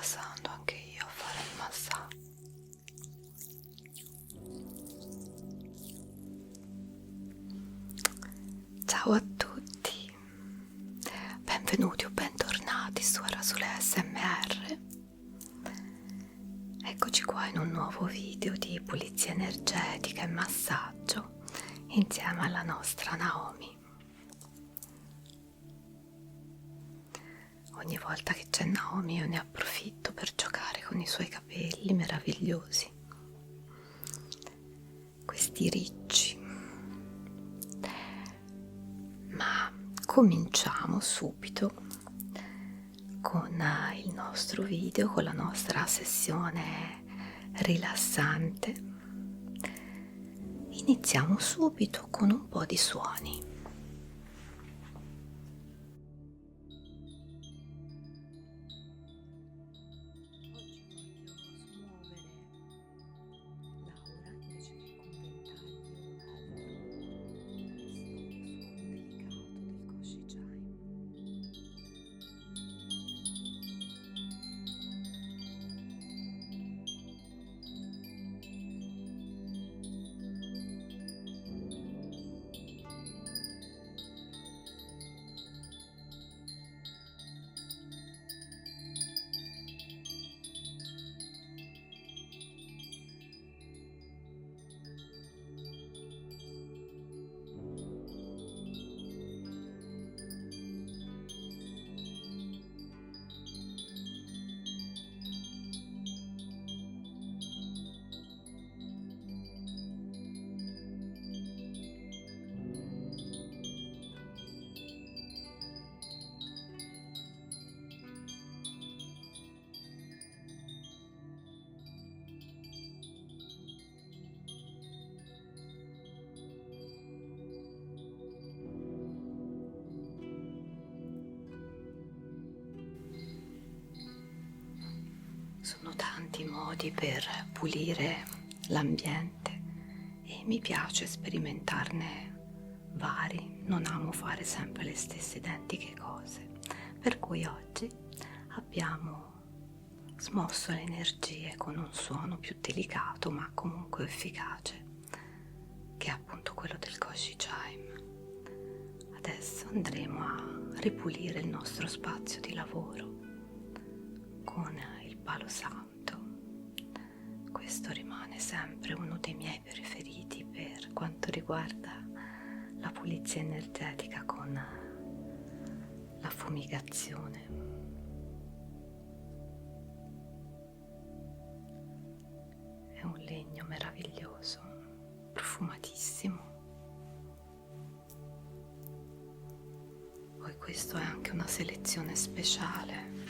passando anche io a fare il massaggio. Ciao a tutti, benvenuti o bentornati su Rasule SMR. Eccoci qua in un nuovo video di pulizia energetica e massaggio insieme alla nostra Naomi. Ogni volta che c'è Naomi io ne approfitto per giocare con i suoi capelli meravigliosi, questi ricci. Ma cominciamo subito con il nostro video, con la nostra sessione rilassante. Iniziamo subito con un po' di suoni. Sono tanti modi per pulire l'ambiente e mi piace sperimentarne vari, non amo fare sempre le stesse identiche cose, per cui oggi abbiamo smosso le energie con un suono più delicato ma comunque efficace, che è appunto quello del Koshi Chime. Adesso andremo a ripulire il nostro spazio di lavoro con il palo santo. Questo rimane sempre uno dei miei preferiti per quanto riguarda la pulizia energetica con la fumigazione. È un legno meraviglioso, profumatissimo. Poi questo è anche una selezione speciale,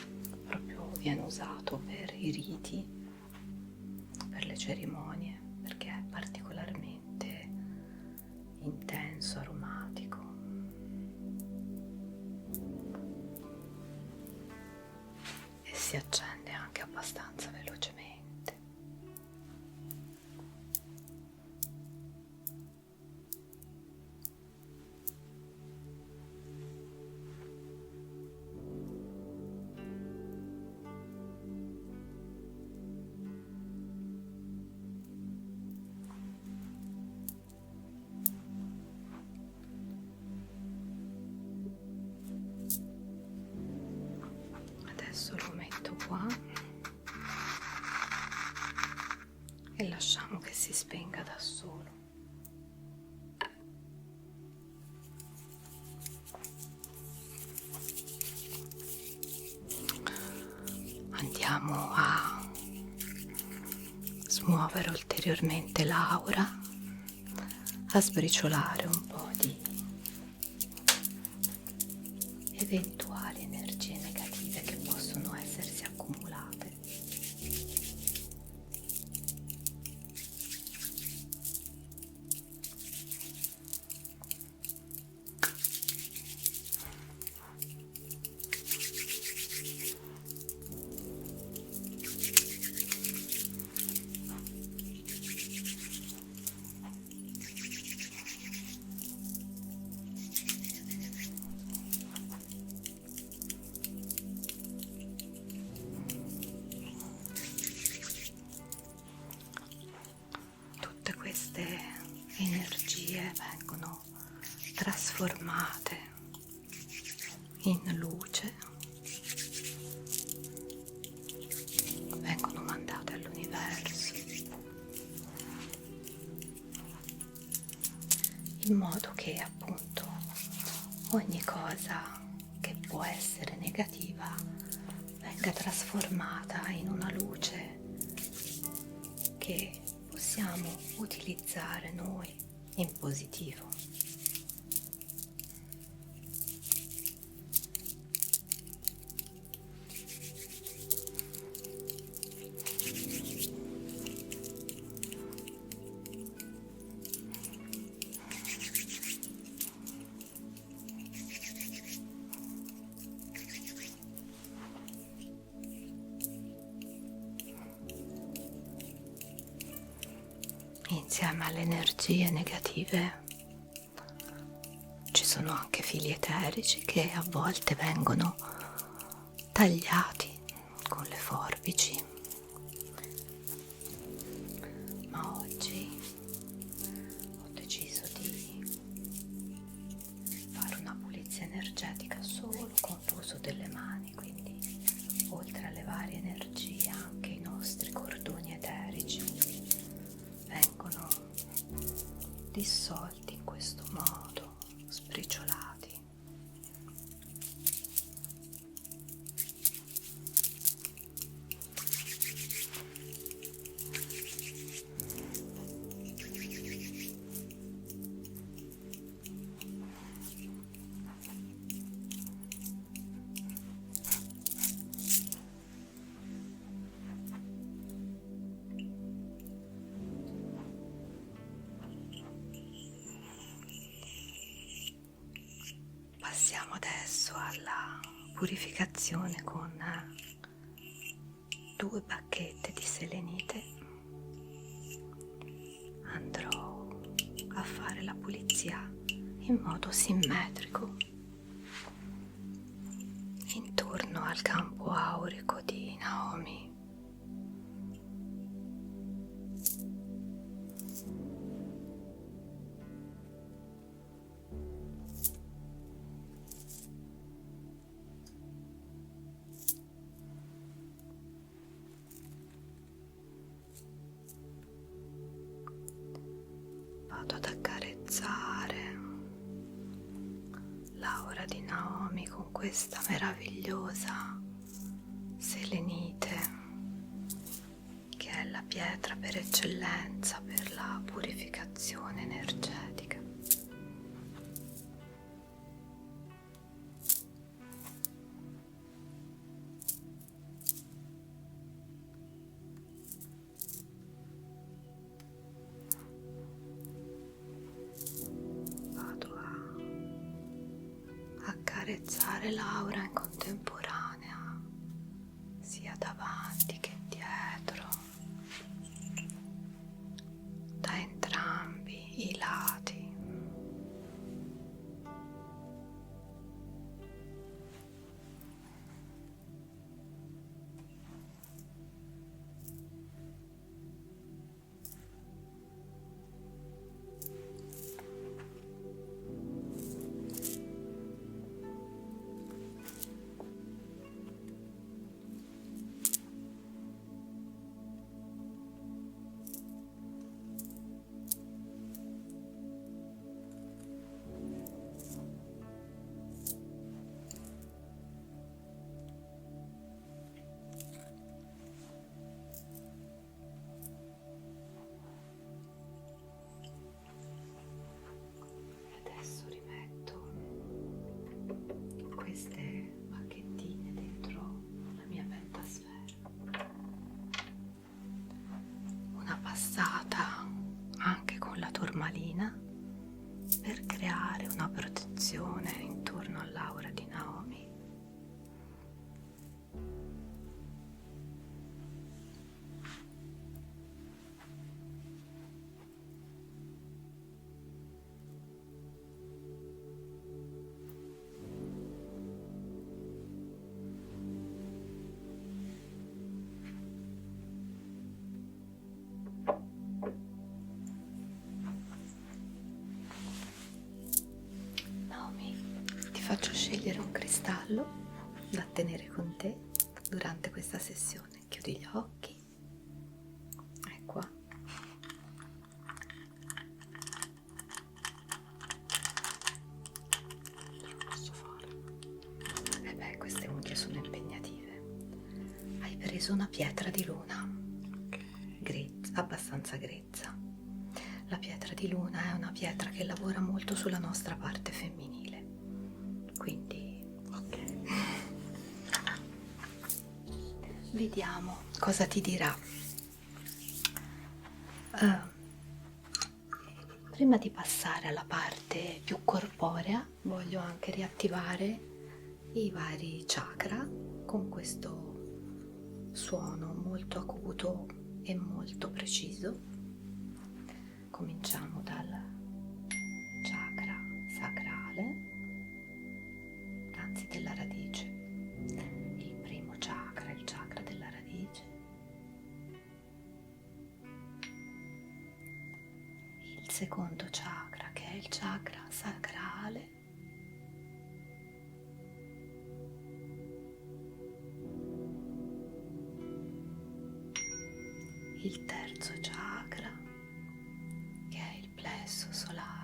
proprio viene usato per i riti, per le cerimonie, perché è particolarmente intenso, aromatico. E si accende anche abbastanza velocemente. Adesso lo metto qua e lasciamo che si spenga da solo. Andiamo a smuovere ulteriormente l'aura, a sbriciolare un po' di eventuali energie negative che possono essersi accumulate. energie vengono trasformate in luce, vengono mandate all'universo in modo che appunto ogni cosa che può essere negativa venga trasformata in una luce che possiamo utilizzare noi in positivo. Insieme alle energie negative ci sono anche fili eterici che a volte vengono tagliati con le forbici, ma oggi ho deciso di fare una pulizia energetica solo con l'uso delle mani, quindi oltre alle varie energie anche i nostri cordoni eterici vengono dissolti in questo modo, sbriciolati. Passiamo adesso alla purificazione con 2 bacchette di selenite. Andrò a fare la pulizia in modo simmetrico intorno al campo aurico di Naomi. Vado ad accarezzare l'aura di Naomi con questa meravigliosa selenite, che è la pietra per eccellenza per la purificazione energetica. Accarezzare l'aura in contemporanea, sia davanti che dietro, da entrambi i lati. Adesso rimetto queste bacchettine dentro la mia pentasfera. Una passata anche con la turmalina per creare una protezione intorno all'aura di Naomi. simbolo da tenere con te durante questa sessione. Chiudi gli occhi e qua. Posso fare? E beh, queste unghie sono impegnative. Hai preso una pietra di luna, grezza, abbastanza grezza. La pietra di luna è una pietra che lavora molto sulla nostra parte femminile, quindi vediamo cosa ti dirà. Prima di passare alla parte più corporea, voglio anche riattivare i vari chakra con questo suono molto acuto e molto preciso. Cominciamo dal chakra sacrale, anzi della radice. Il primo chakra, il chakra della radice. Il secondo chakra, che è il chakra sacrale. Il terzo chakra, che è il plesso solare.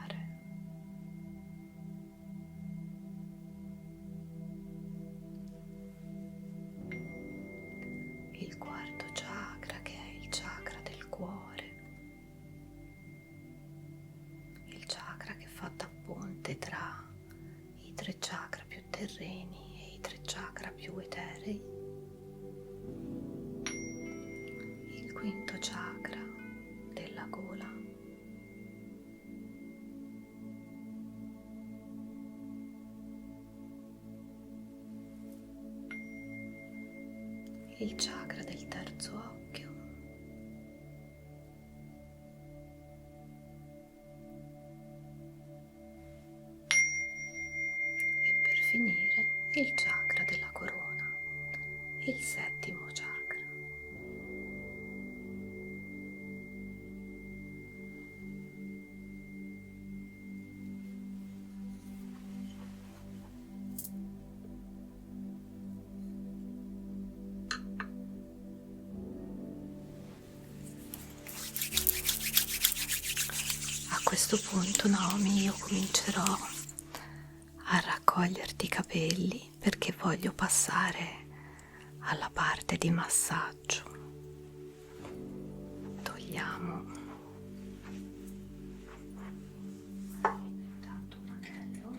Il quarto chakra, che è il chakra del cuore. Il chakra che fa da ponte tra i tre chakra più terreni e i tre chakra più eterei. Il quinto chakra della gola. Il chakra del terzo occhio. E per finire il chakra della corona, il settimo chakra. A questo punto, Naomi, io comincerò a raccoglierti i capelli perché voglio passare alla parte di massaggio. Togliamo intanto un anello.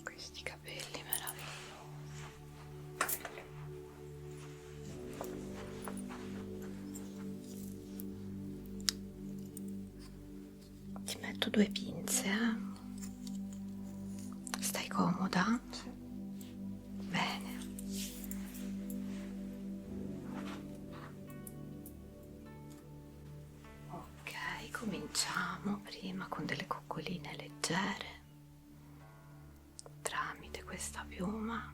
Questi capelli meravigliosi. Ti metto due pinze, Stai comoda? Sì. Bene. Ok, cominciamo prima con delle coccoline leggere tramite questa piuma.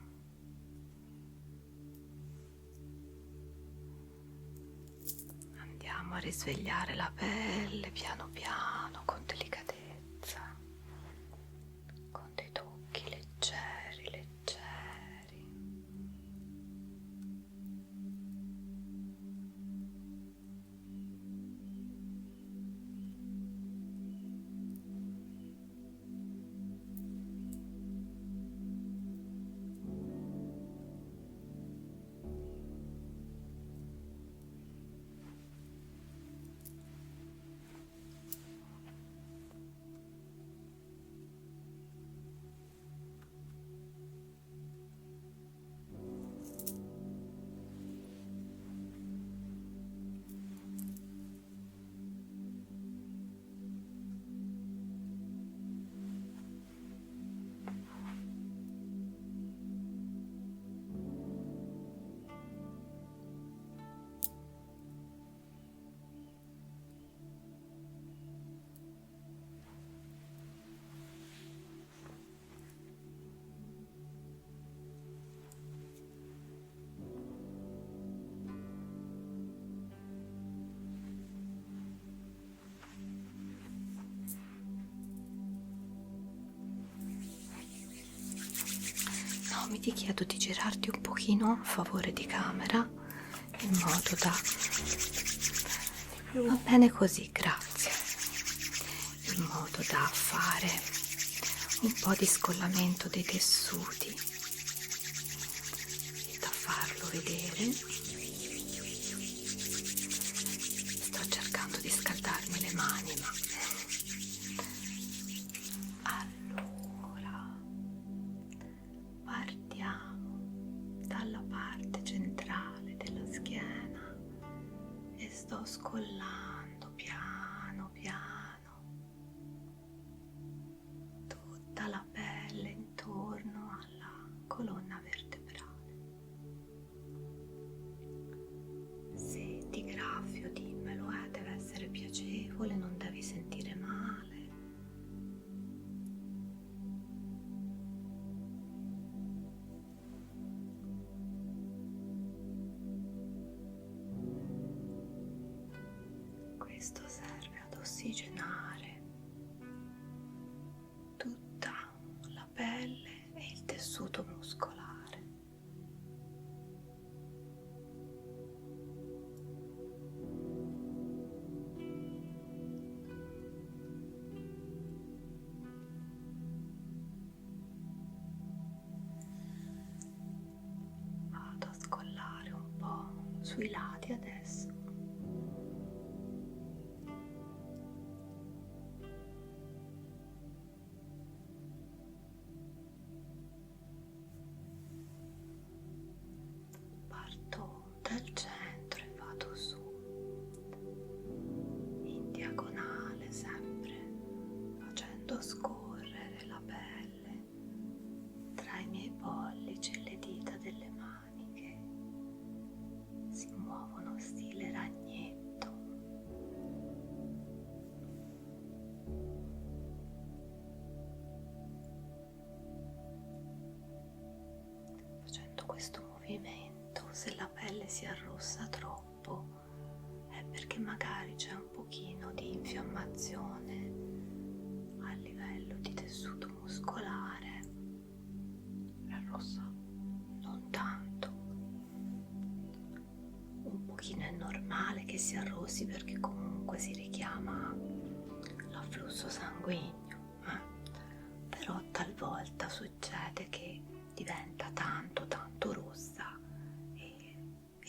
Andiamo a risvegliare la pelle piano piano, con delicatezza, con dei tocchi leggeri, leggeri. quindi ti chiedo di girarti un pochino a favore di camera in modo da... Va bene così, grazie. In modo da fare un po' di scollamento dei tessuti e da farlo vedere. Sto cercando di scaldarmi le mani, ma allora partiamo dalla parte centrale della schiena e sto scollando piano piano tutta la pelle intorno alla colonna vertebrale. Se ti graffio dimmelo, deve essere piacevole, non devi sentire male. Questo serve ad ossigenare tutta la pelle e il tessuto muscolare. Vado a scollare un po' sui lati adesso. Dal centro e vado su in diagonale, sempre facendo scorrere la pelle tra i miei pollici e le dita delle mani che si muovono stile ragnetto. Facendo questo movimento, se la pelle si arrossa troppo è perché magari c'è un pochino di infiammazione a livello di tessuto muscolare. È rossa? Non tanto. Un pochino è normale che si arrossi perché comunque si richiama l'afflusso sanguigno, però talvolta succede che diventa tanto rossa e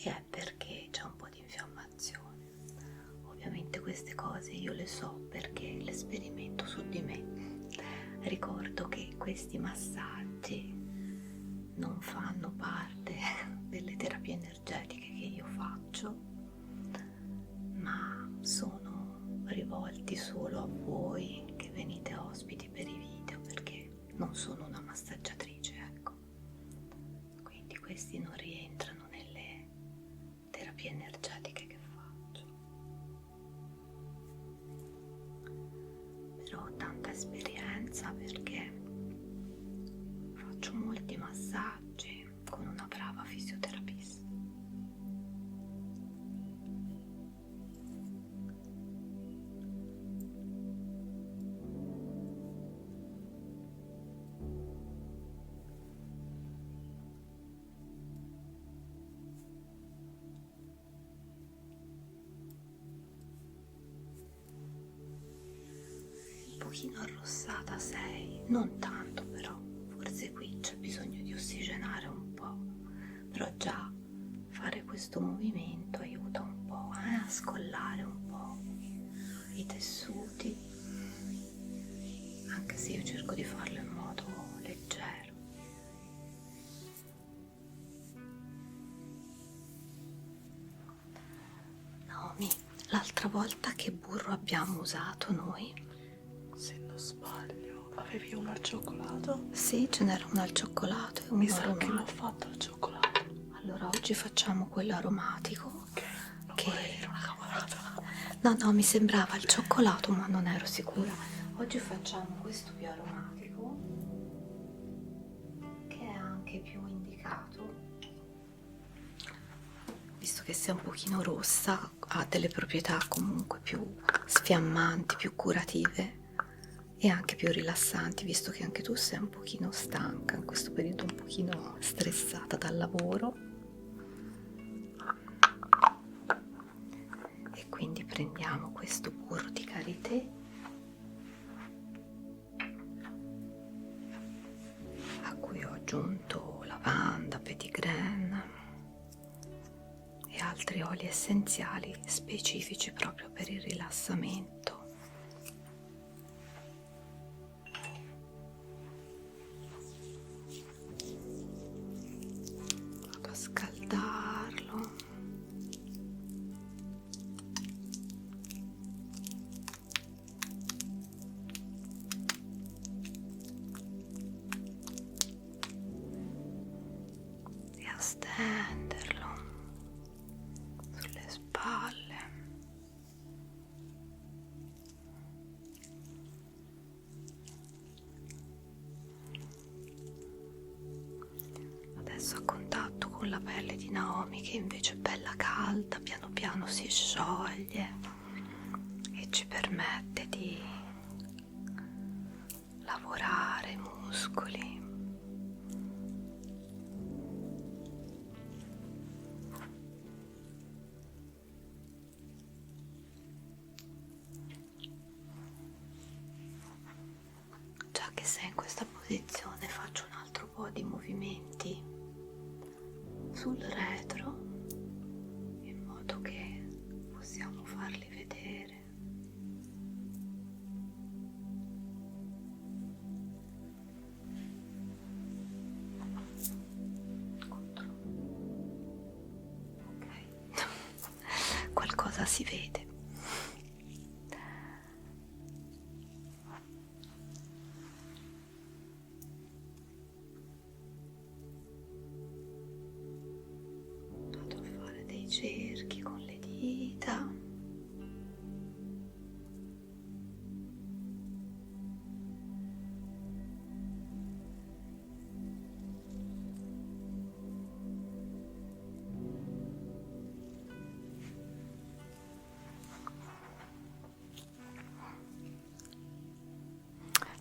è perché c'è un po' di infiammazione. Ovviamente queste cose io le so perché le sperimento su di me. Ricordo che questi massaggi non fanno parte delle terapie energetiche che io faccio, ma sono rivolti solo a voi che venite ospiti per i video, perché non sono una massaggiatrice, ecco. Quindi questi non rientrano nelle terapie energetiche che faccio. Però ho tanta esperienza perché faccio molti massaggi con una brava fisioterapista. Un pochino arrossata sei, non tanto però, forse qui c'è bisogno di ossigenare un po', però già fare questo movimento aiuta un po' a scollare un po' i tessuti, anche se io cerco di farlo in modo leggero. Naomi, l'altra volta che burro abbiamo usato noi? Se non sbaglio, avevi uno al cioccolato? Sì, ce n'era uno al cioccolato e uno Mi sa aromatico. che l'ho fatto al cioccolato. Allora oggi facciamo quello aromatico. Ok, non che vorrei dire una cavolata. No, mi sembrava il cioccolato, ma non ero sicura. Oggi facciamo questo più aromatico, che è anche più indicato, visto che sia un pochino rossa, ha delle proprietà comunque più sfiammanti, più curative e anche più rilassanti, visto che anche tu sei un pochino stanca in questo periodo, un pochino stressata dal lavoro. E quindi prendiamo questo burro di karité a cui ho aggiunto lavanda, petitgrain e altri oli essenziali specifici proprio per il rilassamento. Vado a scaldarlo. E a stenderlo sulle spalle. Adesso a contatto con la pelle di Naomi, che invece è bella calda, piano piano si scioglie e ci permette di lavorare i muscoli. Già che sei in questa posizione, faccio un altro po' di movimenti sul retro in modo che possiamo farli vedere. Ok, qualcosa si vede. Vado a fare dei cerchi con le dita.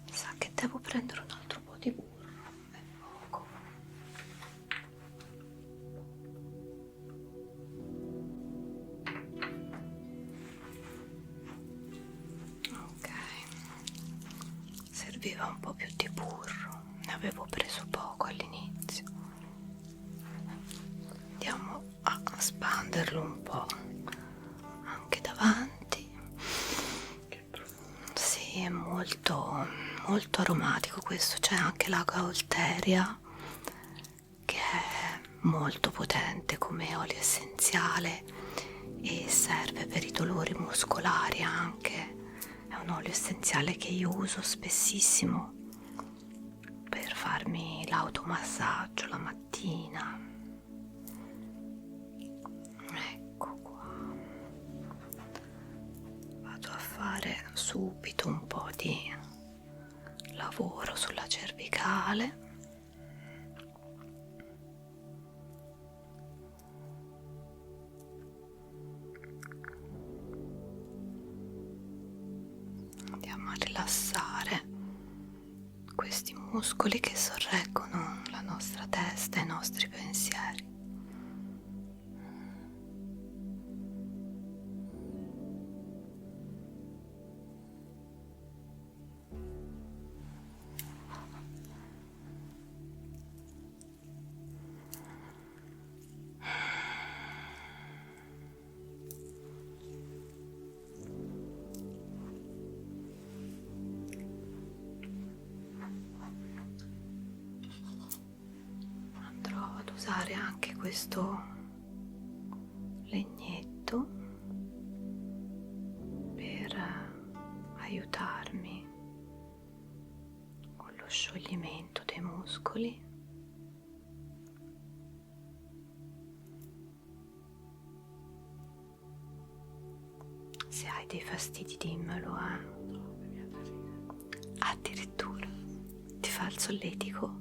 Mi sa che devo prendere un altro po' di burro, è poco. Ok, serviva un po' più di burro, ne avevo preso poco all'inizio. Andiamo a spanderlo un po' anche davanti. Sì, è molto aromatico questo. C'è anche la gaulteria che è molto potente come olio essenziale e serve per i dolori muscolari anche. È un olio essenziale che io uso spessissimo per farmi l'automassaggio la mattina. Ecco qua. Vado a fare subito un po' di lavoro sulla cervicale. Andiamo a rilassare questi muscoli che sorreggono la nostra testa e i nostri pensieri. Andrò ad usare anche questo legnetto per aiutarmi con lo scioglimento dei muscoli. Se hai dei fastidi dimmelo, Addirittura ti fa il solletico?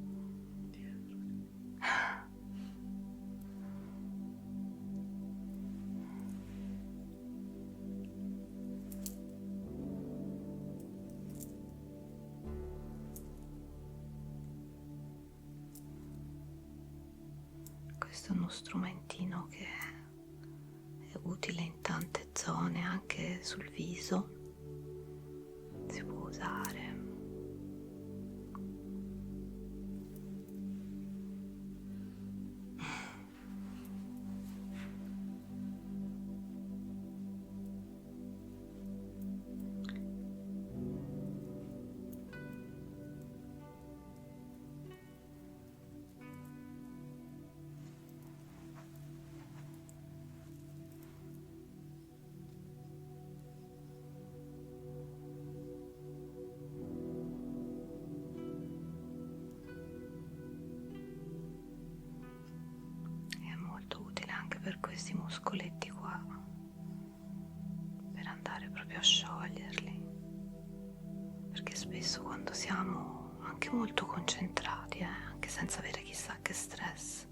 Questo è uno strumentino che è utile in tante zone, anche sul viso si può usare. Per questi muscoletti qua, per andare proprio a scioglierli, perché spesso quando siamo anche molto concentrati, anche senza avere chissà che stress,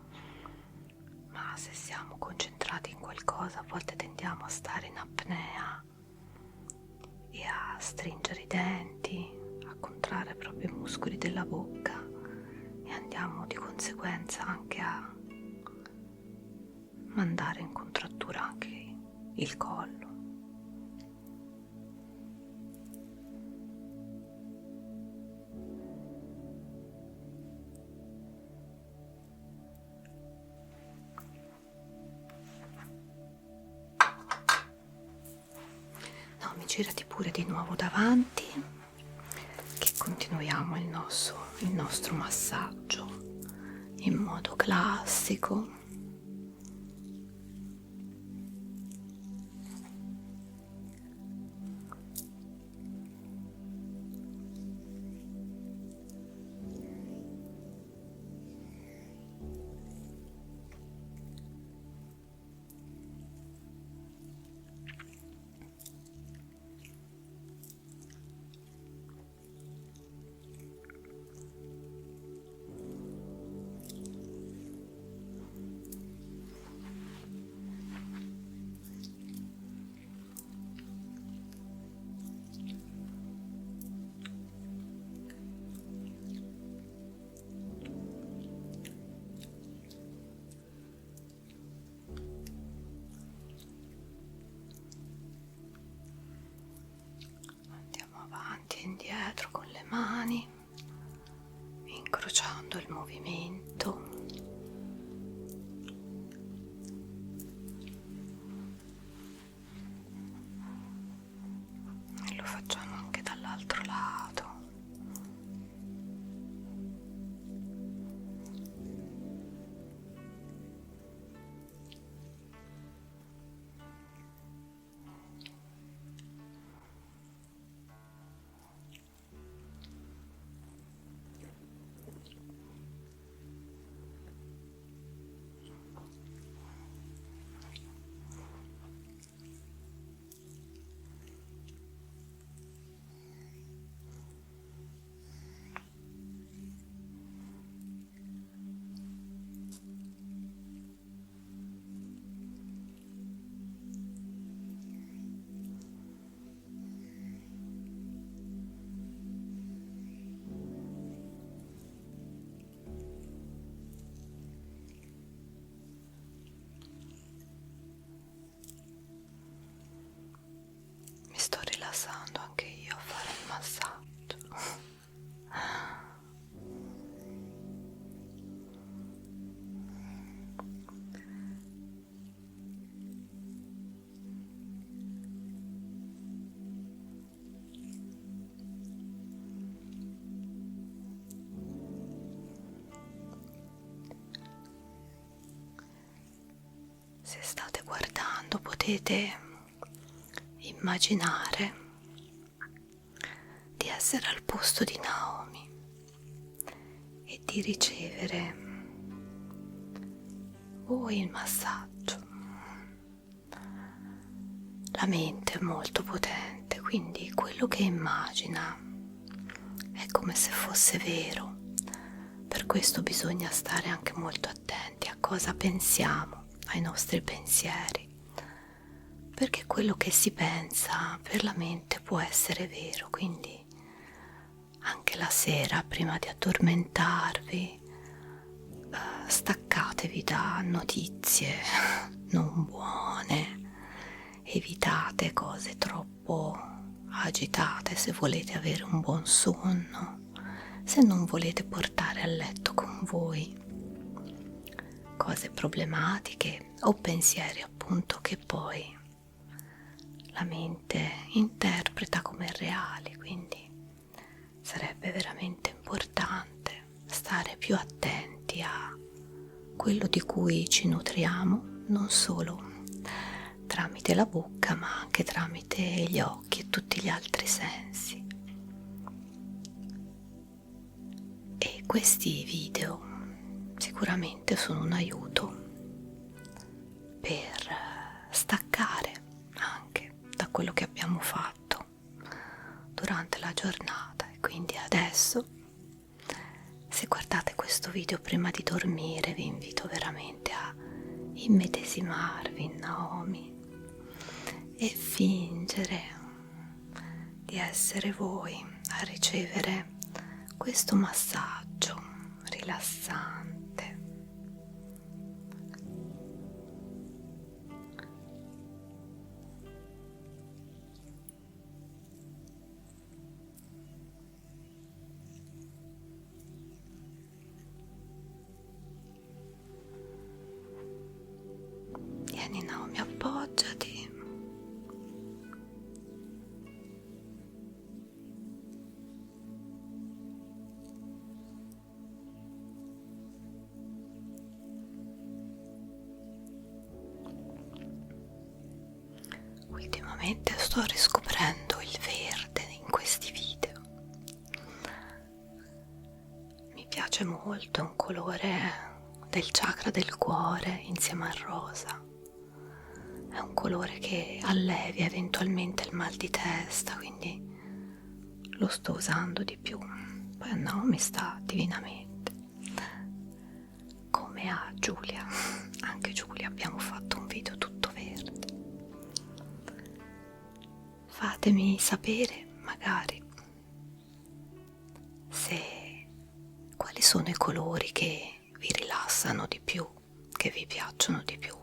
ma se siamo concentrati in qualcosa a volte tendiamo a stare in apnea e a stringere i denti, a contrarre proprio i muscoli della bocca e andiamo di conseguenza anche a mandare in contrattura anche il collo. No, mi girati pure di nuovo davanti, che continuiamo il nostro massaggio in modo classico. Indietro con le mani, incrociando il movimento. E lo facciamo anche dall'altro lato. Mi sto rilassando anche io a fare il massaggio. Se state guardando potete immaginare di essere al posto di Naomi e di ricevere voi il massaggio. La mente è molto potente, quindi quello che immagina è come se fosse vero. Per questo bisogna stare anche molto attenti a cosa pensiamo, ai nostri pensieri, perché quello che si pensa per la mente può essere vero. Quindi anche la sera, prima di addormentarvi, staccatevi da notizie non buone, evitate cose troppo agitate se volete avere un buon sonno, se non volete portare a letto con voi cose problematiche o pensieri appunto che poi la mente interpreta come reali, quindi sarebbe veramente importante stare più attenti a quello di cui ci nutriamo, non solo tramite la bocca ma anche tramite gli occhi e tutti gli altri sensi. E questi video sicuramente sono un aiuto per staccare anche da quello che abbiamo fatto durante la giornata. E quindi adesso, se guardate questo video prima di dormire, vi invito veramente a immedesimarvi in Naomi e fingere di essere voi a ricevere questo massaggio rilassante. Vieni Naomi, appoggiati. Ultimamente sto riscoprendo il verde in questi video. Mi piace molto, è un colore del chakra del cuore insieme al rosa. È un colore che allevia eventualmente il mal di testa, quindi lo sto usando di più. Poi a Naomi sta divinamente, come a Giulia. Anche Giulia abbiamo fatto un video tutto verde. Fatemi sapere magari quali sono i colori che vi rilassano di più, che vi piacciono di più.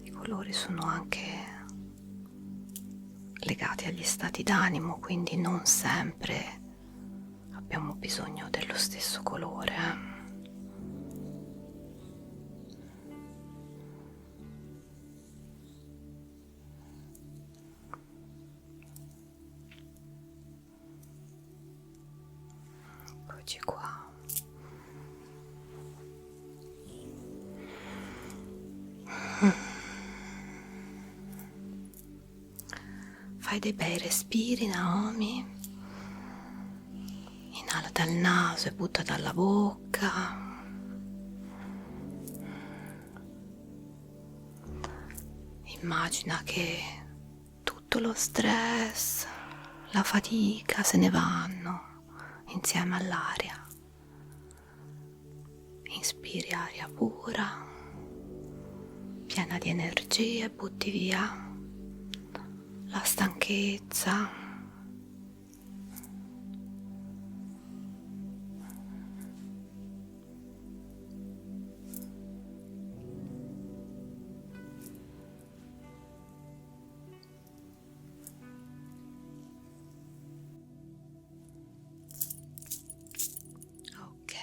I colori sono anche legati agli stati d'animo, quindi non sempre abbiamo bisogno dello stesso colore. Eccoci qua. Fai dei bei respiri, Naomi. Inala dal naso e butta dalla bocca. Immagina che tutto lo stress, la fatica se ne vanno insieme all'aria. Inspiri aria pura, piena di energie, butti via la stanchezza. Ok.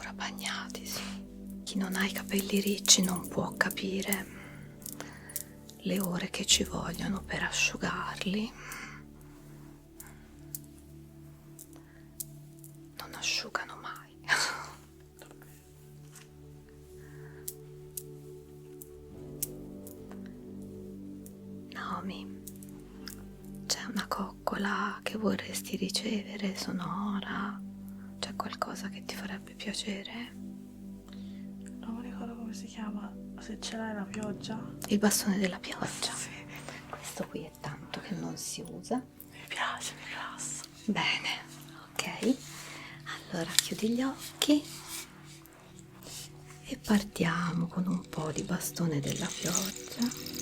ancora bagnati, sì. Chi non ha i capelli ricci non può capire le ore che ci vogliono per asciugarli. Non asciugano mai. Naomi, c'è una coccola che vorresti ricevere, sonora? C'è qualcosa che ti farebbe piacere? Non mi ricordo come si chiama. Se ce l'hai la pioggia? Il bastone della pioggia. Sì. Questo qui è tanto che non si usa. Mi piace, mi rilassa. Bene, ok. Allora chiudi gli occhi e partiamo con un po' di bastone della pioggia.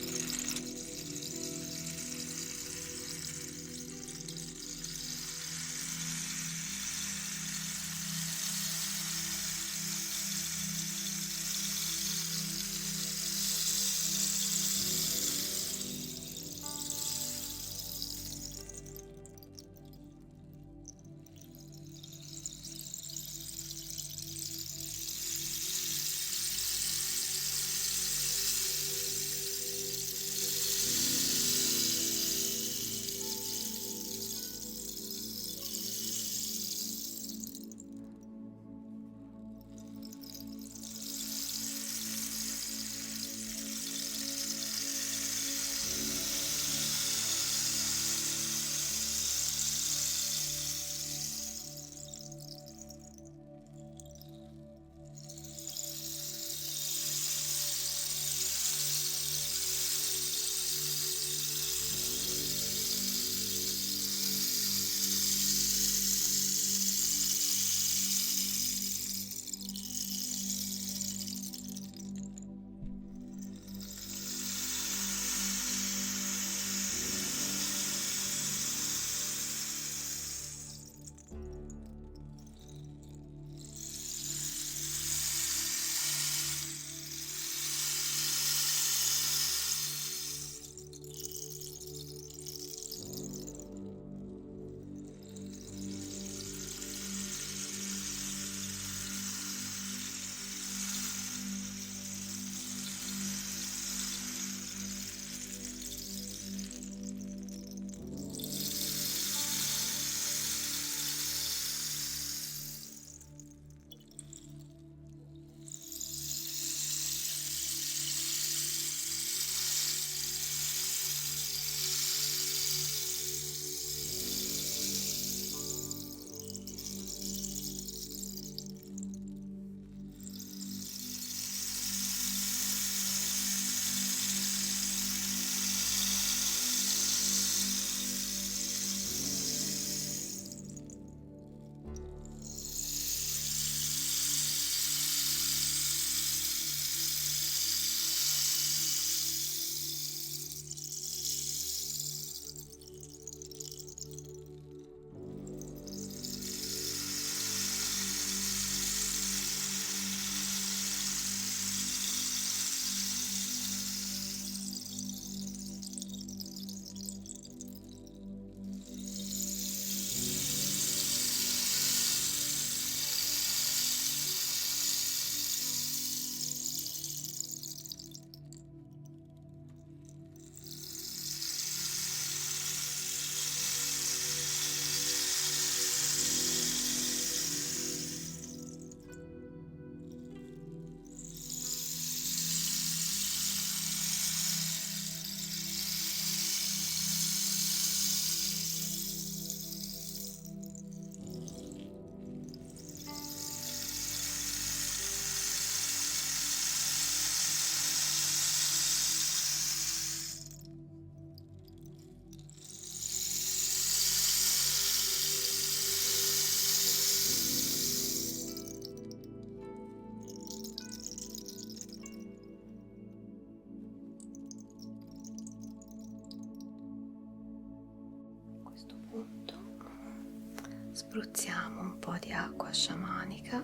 Spruzziamo un po' di acqua sciamanica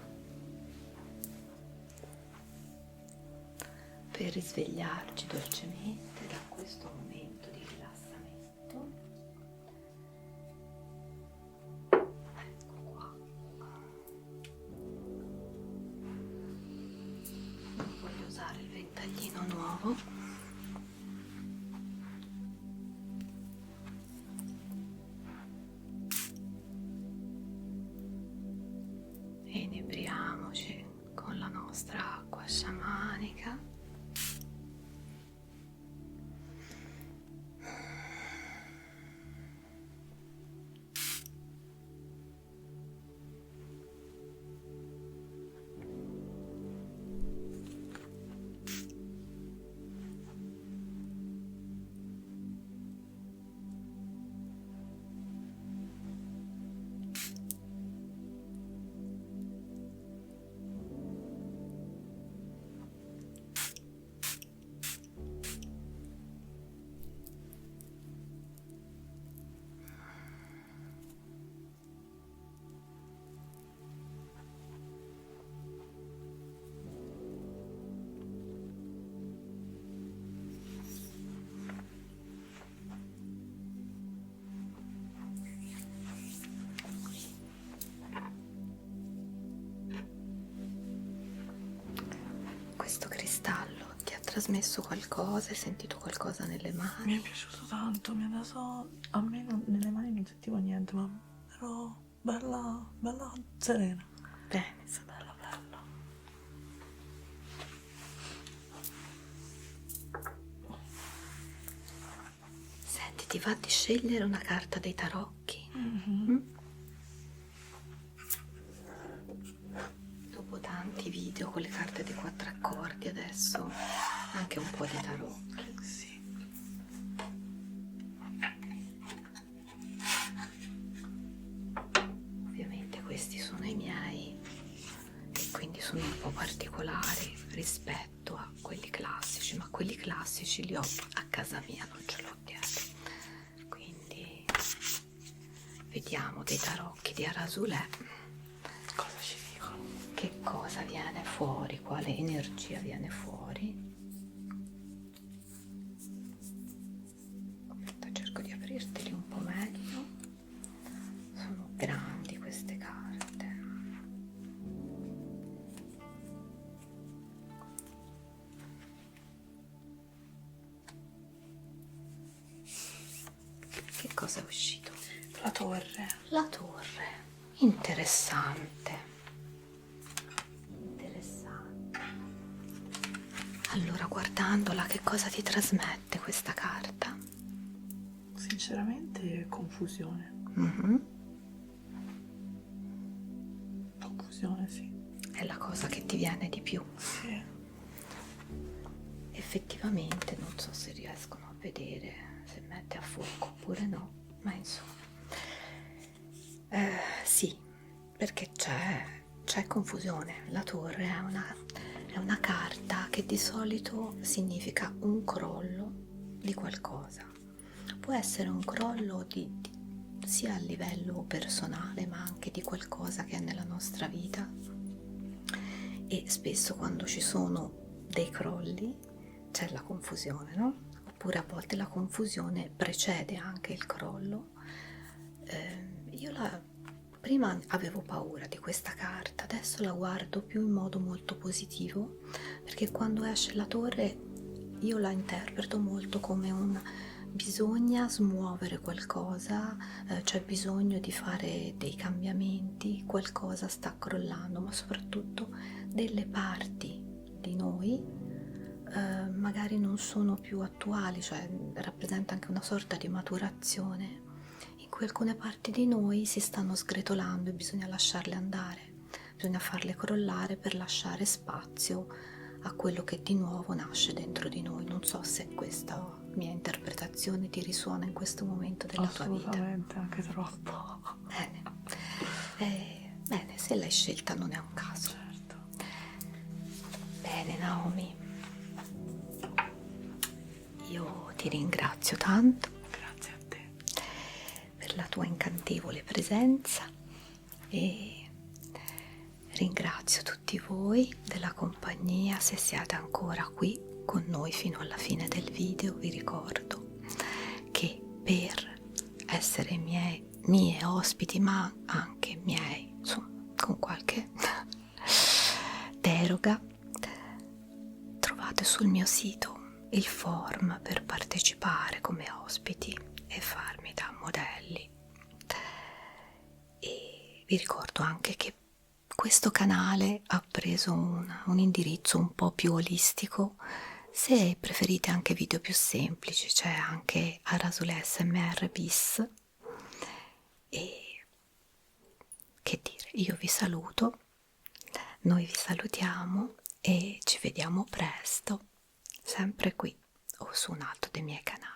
per risvegliarci dolcemente da questo momento di rilassamento. Ecco qua. nuovo. E inebriamoci con la nostra acqua sciamanica. Questo cristallo ti ha trasmesso qualcosa? Hai sentito qualcosa nelle mani? Mi è piaciuto tanto, mi ha dato... A me nelle mani non sentivo niente, ma ero bella serena. Bene, Bella, bella. senti, ti va di scegliere una carta dei tarocchi? Dopo tanti video con le carte dei 4 accordi, adesso anche un po' di tarocchi. Sì. Ovviamente questi sono i miei e quindi sono un po' particolari rispetto a quelli classici, ma quelli classici li ho a casa mia, non ce l'ho dietro. Quindi vediamo dei tarocchi di Arasulè. Cosa ci dicono? Che cosa viene fuori? Quale energia viene fuori? Cerco di aprirteli un po' meglio. Sono grandi queste carte. Che cosa è uscito? La torre. La torre. Interessante. Allora, guardandola, che cosa ti trasmette questa carta? Sinceramente, confusione. Confusione, sì. È la cosa che ti viene di più. Sì. Effettivamente, non so se riescono a vedere, se mette a fuoco oppure no, ma insomma. Sì, perché c'è confusione. La torre è una carta che di solito significa un crollo di qualcosa. Può essere un crollo sia a livello personale, ma anche di qualcosa che è nella nostra vita. E spesso quando ci sono dei crolli c'è la confusione, no? Oppure a volte la confusione precede anche il crollo. Prima avevo paura di questa carta, adesso la guardo più in modo molto positivo, perché quando esce la torre io la interpreto molto come bisogna smuovere qualcosa, c'è bisogno di fare dei cambiamenti, qualcosa sta crollando, ma soprattutto delle parti di noi magari non sono più attuali, cioè rappresenta anche una sorta di maturazione in cui alcune parti di noi si stanno sgretolando e bisogna lasciarle andare, bisogna farle crollare per lasciare spazio a quello che di nuovo nasce dentro di noi. Non so se questa mia interpretazione ti risuona in questo momento della tua vita. Assolutamente, anche troppo. Bene. Bene, se l'hai scelta non è un caso. Certo. Bene, Naomi, io ti ringrazio tanto. Grazie a te. Per la tua incantevole presenza e ringrazio tutti voi della compagnia. Se siete ancora qui con noi fino alla fine del video, vi ricordo che per essere mie ospiti, ma anche miei, insomma, con qualche deroga, trovate sul mio sito il form per partecipare come ospiti e farmi da modelli. E vi ricordo anche che questo canale ha preso un indirizzo un po' più olistico. Se preferite anche video più semplici, c'è anche Arasule SMR bis. E che dire, io vi saluto, noi vi salutiamo e ci vediamo presto, sempre qui o su un altro dei miei canali.